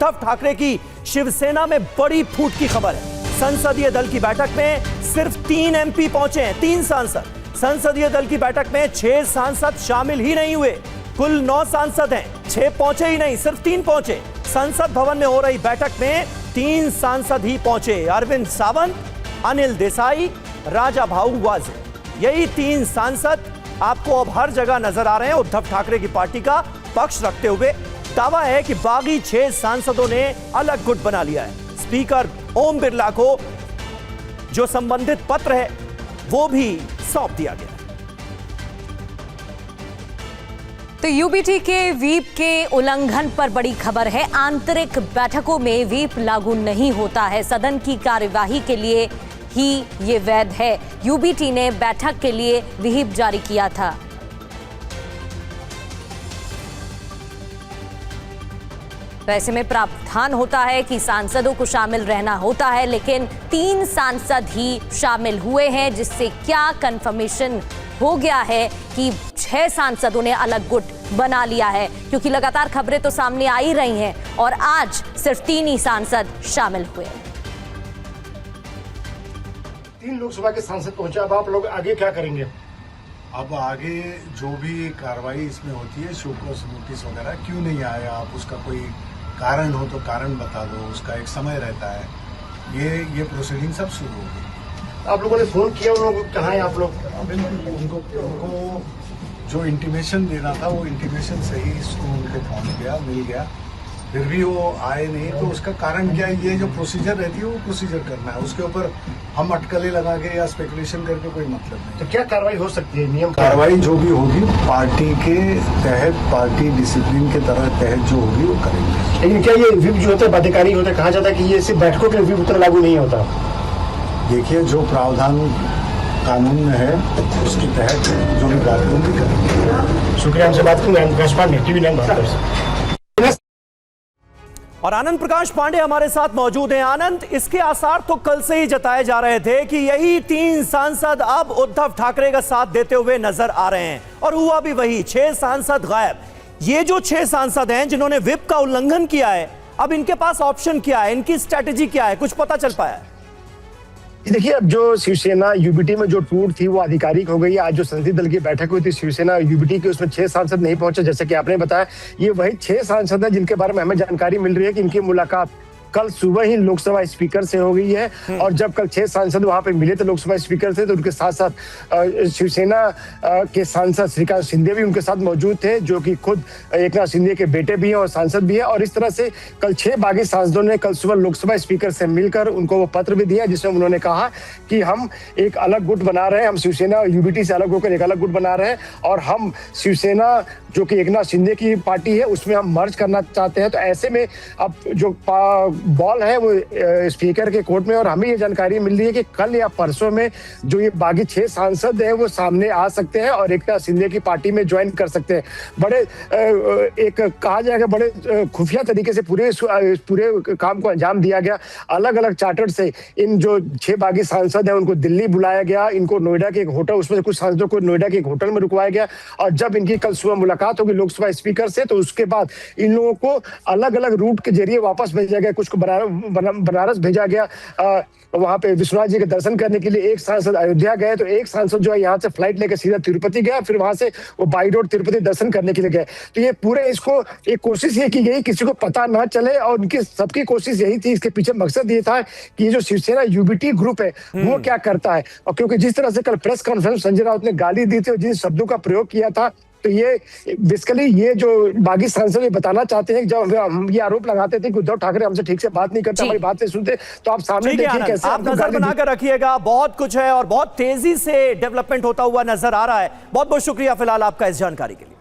उद्धव ठाकरे की शिवसेना में बड़ी फूट की खबर है। संसदीय दल की बैठक में सिर्फ 3 एमपी पहुंचे हैं, 3 सांसद। संसदीय दल की बैठक में 6 सांसद शामिल ही नहीं हुए। कुल 9 सांसद हैं, 6 पहुंचे ही नहीं, सिर्फ 3 पहुंचे। संसद भवन में हो रही बैठक में 3 सांसद ही पहुंचे, अरविंद सावंत, अनिल देसाई, राजा भाऊ वाजे। यही 3 सांसद आपको अब हर जगह नजर आ रहे हैं। उद्धव ठाकरे की पार्टी का पक्ष रखते हुए दावा है कि बागी 6 सांसदों ने अलग गुट बना लिया है। स्पीकर ओम बिरला को जो संबंधित पत्र है वो भी सौंप दिया गया। तो यूबीटी के व्हीप के उल्लंघन पर बड़ी खबर है। आंतरिक बैठकों में व्हीप लागू नहीं होता है, सदन की कार्यवाही के लिए ही ये वैध है। यूबीटी ने बैठक के लिए व्हीप जारी किया था। तो ऐसे में प्रावधान होता है कि सांसदों को शामिल रहना होता है, लेकिन 3 सांसद ही शामिल हुए हैं, जिससे क्या कंफर्मेशन हो गया है कि 6 सांसदों ने अलग गुट बना लिया है, क्योंकि लगातार खबरें तो सामने आ ही रही हैं और आज सिर्फ 3 ही सांसद शामिल हुए। 3 लोकसभा के सांसद पहुंचे, अब आप लोग आगे क्या करेंगे? अब आगे जो भी कार्रवाई इसमें होती है, शो कॉज नोटिस वगैरह क्यों नहीं आया, आप उसका कोई कारण हो तो कारण बता दो, उसका एक समय रहता है। ये प्रोसीडिंग सब शुरू हो गई। आप लोगों ने फोन किया, उन लोगों को कहाँ है आप लोग? बिल्कुल उनको जो इंटीमेशन देना था वो इंटीमेशन से ही इसको उनको पहुंच गया, मिल गया, फिर भी वो आए नहीं। तो उसका कारण क्या है? ये जो प्रोसीजर रहती है वो प्रोसीजर करना है, उसके ऊपर हम अटकलें लगा के या स्पेकुलेशन करके कोई मतलब नहीं। तो क्या कार्रवाई हो सकती है? नियम कार्रवाई जो भी होगी पार्टी के तहत, पार्टी डिसिप्लिन के तहत जो होगी वो करेंगे। लेकिन क्या ये व्हिप जो होता है बाध्यकारी होता है? कहा जाता है कि ये सिर्फ बैठकों के लिए व्हिप उतना लागू नहीं होता। देखिए, जो प्रावधान कानून में है उसके तहत जो भी बात होगी करेंगे। शुक्रिया, हमसे बात की। प्रकाश पांडे, टीवी 9 भारत। और आनंद प्रकाश पांडे हमारे साथ मौजूद हैं। आनंद, इसके आसार तो कल से ही जताए जा रहे थे कि यही 3 सांसद अब उद्धव ठाकरे का साथ देते हुए नजर आ रहे हैं, और हुआ भी वही। 6 सांसद गायब। ये जो 6 सांसद हैं जिन्होंने व्हिप का उल्लंघन किया है, अब इनके पास ऑप्शन क्या है, इनकी स्ट्रैटेजी क्या है, कुछ पता चल पाया है? देखिए, अब जो शिवसेना यूबीटी में जो टूट थी वो आधिकारिक हो गई है। आज जो संसदीय दल की बैठक हुई थी शिवसेना यूबीटी की, उसमें 6 सांसद नहीं पहुंचे, जैसे कि आपने बताया। ये वही 6 सांसद हैं जिनके बारे में हमें जानकारी मिल रही है कि इनकी मुलाकात कल सुबह ही लोकसभा स्पीकर से हो गई है। और जब कल 6 सांसद वहां पे मिले थे लोकसभा स्पीकर से, तो उनके साथ साथ शिवसेना के सांसद श्रीकांत शिंदे भी उनके साथ मौजूद थे, जो कि खुद एकनाथ शिंदे के बेटे भी हैं और सांसद भी हैं। और इस तरह से कल 6 बागी सांसदों ने कल सुबह लोकसभा स्पीकर से मिलकर उनको वो पत्र भी दिया, जिसमें उन्होंने कहा कि हम एक अलग गुट बना रहे हैं, हम शिवसेना यूबीटी से अलग होकर एक अलग गुट बना रहे हैं, और हम शिवसेना जो कि एकनाथ शिंदे की पार्टी है उसमें हम मर्ज करना चाहते हैं। तो ऐसे में अब जो बॉल है वो स्पीकर के कोर्ट में, और हमें ये जानकारी मिल रही है कि कल या परसों में जो ये बागी 6 सांसद हैं वो सामने आ सकते हैं और एकनाथ शिंदे की पार्टी में ज्वाइन कर सकते हैं। बड़े एक कहा जाएगा बड़े खुफिया तरीके से पूरे काम को अंजाम दिया गया। अलग अलग चार्टर से इन जो 6 बागी सांसद हैं उनको दिल्ली बुलाया गया, इनको नोएडा के एक होटल, उसमें से कुछ सांसदों को नोएडा के एक होटल में रुकवाया गया, और जब इनकी कल सुबह मुलाकात होगी लोकसभा स्पीकर से, तो उसके बाद इन लोगों को अलग अलग रूट के जरिए वापस भेजा गया। कुछ को बनारस भेजा गया, वहां पे विश्वनाथ जी के दर्शन करने के लिए। एक सांसद अयोध्या गए, तो एक सांसद जो है यहाँ से फ्लाइट लेकर सीधा तिरुपति गया, फिर वहां से वो बाई रोड तिरुपति दर्शन करने के लिए गए। तो ये पूरे इसको एक कोशिश ये की गई किसी को पता ना चले, और उनकी सबकी कोशिश यही थी। इसके पीछे मकसद ये था कि ये जो शिवसेना यूबीटी ग्रुप है वो क्या करता है। और क्योंकि जिस तरह से कल प्रेस कॉन्फ्रेंस संजय राउत ने गाली दी थी और जिन शब्दों का प्रयोग किया था, तो ये बेसिकली ये जो बागी सांसद ये बताना चाहते हैं कि जब हम ये आरोप लगाते थे कि उद्धव ठाकरे हमसे ठीक से बात नहीं करते, हमारी बात नहीं सुनते, तो आप सामने देखिए कैसे आप नजर बनाकर रखिएगा। बहुत कुछ है और बहुत तेजी से डेवलपमेंट होता हुआ नजर आ रहा है। बहुत बहुत शुक्रिया फिलहाल आपका इस जानकारी के लिए।